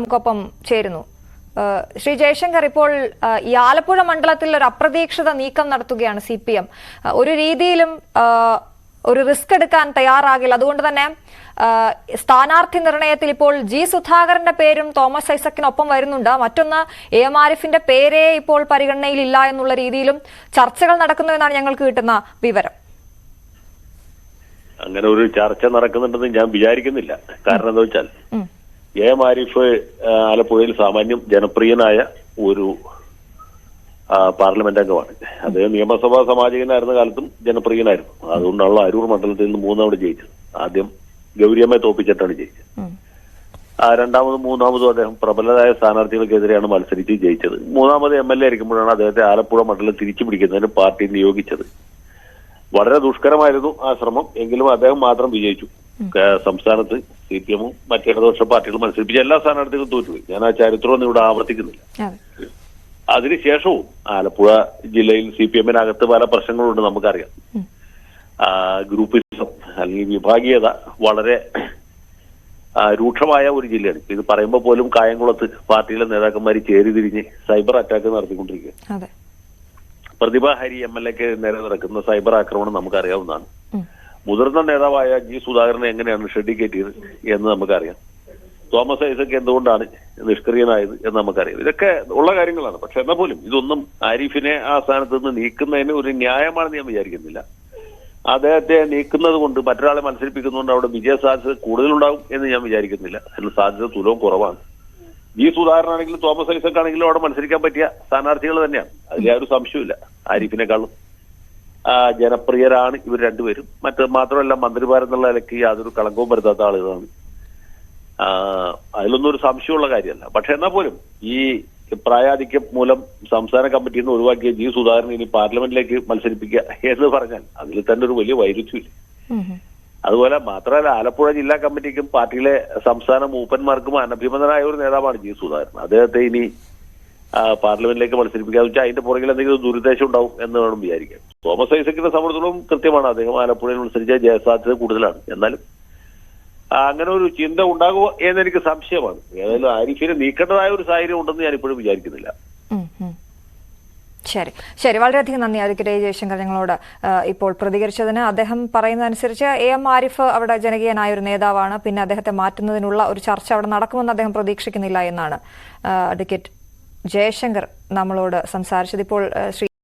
നമുക്കൊപ്പം ചേരുന്നു. ശ്രീ ജയശങ്കർ, ഇപ്പോൾ ഈ ആലപ്പുഴ മണ്ഡലത്തിൽ ഒരു അപ്രതീക്ഷിത നീക്കം നടത്തുകയാണ് CPM. ഒരു രീതിയിലും ഒരു റിസ്ക് എടുക്കാൻ തയ്യാറാകില്ല. അതുകൊണ്ട് തന്നെ സ്ഥാനാർത്ഥി നിർണയത്തിൽ ഇപ്പോൾ G. സുധാകരന്റെ പേരും തോമസ് ഐസക്കിനൊപ്പം വരുന്നുണ്ട്. മറ്റൊന്ന് AM ആരിഫിന്റെ പേരേ ഇപ്പോൾ പരിഗണനയിലില്ല എന്നുള്ള രീതിയിലും ചർച്ചകൾ നടക്കുന്നു എന്നാണ് ഞങ്ങൾക്ക് കിട്ടുന്ന വിവരം. അങ്ങനെ ഒരു ചർച്ച നടക്കുന്നുണ്ടെന്ന് ഞാൻ വിചാരിക്കുന്നില്ല. കാരണം എന്താ വെച്ചാൽ AM ആരിഫ് ആലപ്പുഴയിൽ സാമാന്യം ജനപ്രിയനായ ഒരു പാർലമെന്റ് അംഗമാണ്. അദ്ദേഹം നിയമസഭാ സാമാജികനായിരുന്ന കാലത്തും ജനപ്രിയനായിരുന്നു. അതുകൊണ്ടാണല്ലോ അരൂർ മണ്ഡലത്തിൽ നിന്ന് 3 തവണ ജയിച്ചത്. ആദ്യം ഗൗരിയമ്മയെ തോപ്പിച്ചിട്ടാണ് ജയിച്ചത്. രണ്ടാമതും മൂന്നാമതും അദ്ദേഹം പ്രബലരായ സ്ഥാനാർത്ഥികൾക്കെതിരെയാണ് മത്സരിച്ച് ജയിച്ചത്. മൂന്നാമത് MLA ആയിരിക്കുമ്പോഴാണ് അദ്ദേഹത്തെ ആലപ്പുഴ മണ്ഡലം തിരിച്ചു പിടിക്കുന്നതിന് പാർട്ടി നിയോഗിച്ചത്. വളരെ ദുഷ്കരമായിരുന്നു ആ ശ്രമം. എങ്കിലും അദ്ദേഹം മാത്രം വിജയിച്ചു. സംസ്ഥാനത്ത് CPM-ഉം മറ്റിടതുപക്ഷ പാർട്ടികളും മത്സരിപ്പിച്ച എല്ലാ സ്ഥാനാർത്ഥികളും തോറ്റുപോയി. ഞാൻ ആ ചരിത്രമൊന്നും ഇവിടെ ആവർത്തിക്കുന്നില്ല. അതിനുശേഷവും ആലപ്പുഴ ജില്ലയിൽ CPM-നകത്ത് പല പ്രശ്നങ്ങളുണ്ട്, നമുക്കറിയാം. ഗ്രൂപ്പിസം അല്ലെങ്കിൽ വിഭാഗീയത വളരെ രൂക്ഷമായ ഒരു ജില്ലയാണ്. ഇത് പറയുമ്പോൾ പോലും കായംകുളത്ത് പാർട്ടിയിലെ നേതാക്കന്മാർ ചേരി തിരിഞ്ഞ് സൈബർ അറ്റാക്ക് നടത്തിക്കൊണ്ടിരിക്കുക. പ്രതിഭ ഹരി MLA-ക്ക് നേരെ നടക്കുന്ന സൈബർ ആക്രമണം നമുക്കറിയാവുന്നതാണ്. മുതിർന്ന നേതാവായ G. സുധാകരനെ എങ്ങനെയാണ് ഷെഡിക്കേറ്റിയത് എന്ന് നമുക്കറിയാം. തോമസ് ഐസക് എന്തുകൊണ്ടാണ് നിഷ്ക്രിയനായത് എന്ന് നമുക്കറിയാം. ഇതൊക്കെ ഉള്ള കാര്യങ്ങളാണ്. പക്ഷെ എന്നാൽ പോലും ഇതൊന്നും ആരിഫിനെ ആ സ്ഥാനത്ത് നിന്ന് നീക്കുന്നതിന് ഒരു ന്യായമാണെന്ന് ഞാൻ വിചാരിക്കുന്നില്ല. അദ്ദേഹത്തെ നീക്കുന്നത് കൊണ്ട് മറ്റൊരാളെ മത്സരിപ്പിക്കുന്നതുകൊണ്ട് അവിടെ വിജയ സാധ്യത കൂടുതലുണ്ടാകും എന്ന് ഞാൻ വിചാരിക്കുന്നില്ല. അതിന് സാധ്യത തുലവും കുറവാണ്. G. സുധാകരനാണെങ്കിലും തോമസ് ഐസക് ആണെങ്കിലും അവിടെ മത്സരിക്കാൻ പറ്റിയ സ്ഥാനാർത്ഥികൾ തന്നെയാണ്. അതിൽ ആ ഒരു സംശയമില്ല. ആരിഫിനെക്കാളും ജനപ്രിയരാണ് ഇവർ രണ്ടുപേരും. മാത്രമല്ല മന്ത്രിമാരെന്നുള്ള നിലയ്ക്ക് യാതൊരു കളങ്കവും വരുത്താത്ത ആളുകളാണ്. അതിലൊന്നും ഒരു സംശയമുള്ള കാര്യമല്ല. പക്ഷെ എന്നാൽ പോലും ഈ പ്രായാധിക്യം മൂലം സംസ്ഥാന കമ്മിറ്റിയിൽ നിന്ന് ഒഴിവാക്കിയ G. സുധാകരൻ ഇനി പാർലമെന്റിലേക്ക് മത്സരിപ്പിക്കുക എന്ന് പറഞ്ഞാൽ അതിൽ തന്നെ ഒരു വലിയ വൈരുദ്ധ്യമില്ല. അതുപോലെ മാത്രമല്ല ആലപ്പുഴ ജില്ലാ കമ്മിറ്റിക്കും പാർട്ടിയിലെ സംസ്ഥാന മൂപ്പന്മാർക്കും അനഭിമതനായ ഒരു നേതാവാണ് G. സുധാകരൻ. അദ്ദേഹത്തെ ഇനി പാർലമെന്റിലേക്ക് മത്സരിപ്പിക്കാന്ന് വെച്ചാൽ അതിന്റെ പുറകിൽ എന്തെങ്കിലും ദുരുദ്ദേശം ഉണ്ടാവും എന്ന് വേണം വിചാരിക്കാൻ. തോമസ് ഐസക്കിനെ സംബന്ധിച്ചിടത്തോളം കൃത്യമാണ്. അദ്ദേഹം ആലപ്പുഴയിൽ മത്സരിച്ച ജയസാധ്യത കൂടുതലാണ്. എന്നാലും അങ്ങനെ ഒരു ചിന്ത ഉണ്ടാകുമോ എന്നെനിക്ക് സംശയമാണ്. ഏതായാലും ആരിഫിനെ നീക്കേണ്ടതായ ഒരു സാഹചര്യം ഉണ്ടെന്ന് ഞാൻ ഇപ്പോഴും വിചാരിക്കുന്നില്ല. ശരി, വളരെയധികം നന്ദി അഡ്വക്കേറ്റ് ജയശങ്കർ ഞങ്ങളോട് ഇപ്പോൾ പ്രതികരിച്ചതിന്. അദ്ദേഹം പറയുന്നതനുസരിച്ച് AM ആരിഫ് അവിടെ ജനകീയനായ ഒരു നേതാവാണ്. പിന്നെ അദ്ദേഹത്തെ മാറ്റുന്നതിനുള്ള ഒരു ചർച്ച അവിടെ നടക്കുമെന്ന് അദ്ദേഹം പ്രതീക്ഷിക്കുന്നില്ല എന്നാണ് അഡ്വക്കേറ്റ് ജയശങ്കർ നമ്മളോട് സംസാരിച്ചത്. ഇപ്പോൾ ശ്രീ